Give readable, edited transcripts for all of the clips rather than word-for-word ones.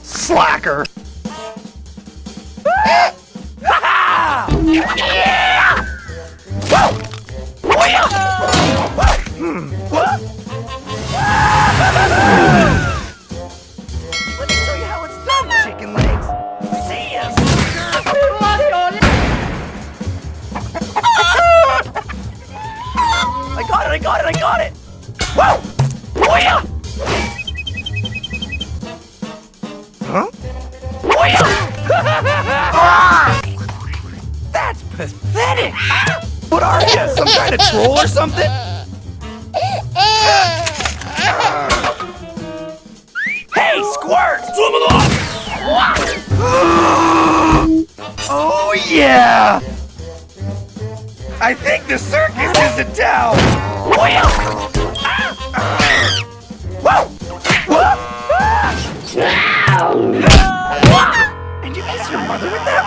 Slacker! Let me show you how it's done, chicken legs. See ya, I got it! Whoa! Huh? That's pathetic! What are you, some kind of troll or something? Hey, Squirt! Oh yeah! I think the circus is in town! And you kiss your mother with that?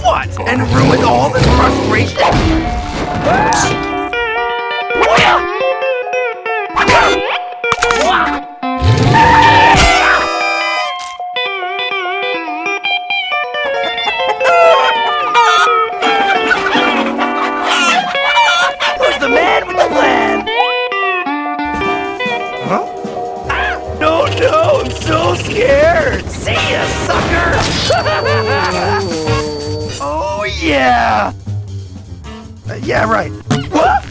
What? And ruined all this frustration? Who's the man with the plan? Huh? No, I'm so scared! See ya, sucker! Oh, yeah! Yeah, right. What?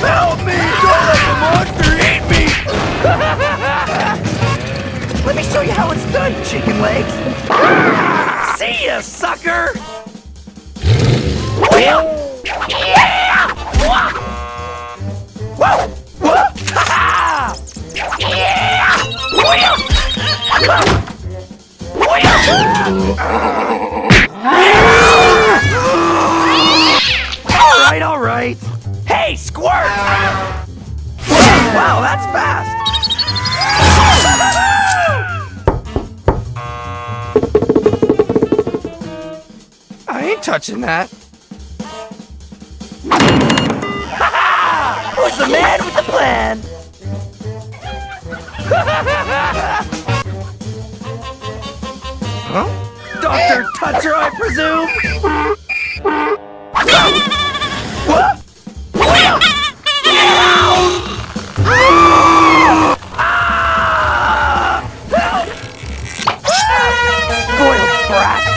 Help me! Don't let the monster eat me! Let me show you how it's done, chicken legs. See ya, sucker! All right. Hey, Squirt! Wow, that's fast! I ain't touching that. Who's the man with the plan? Huh? Dr. Toucher, I presume? What? Spoiled brat!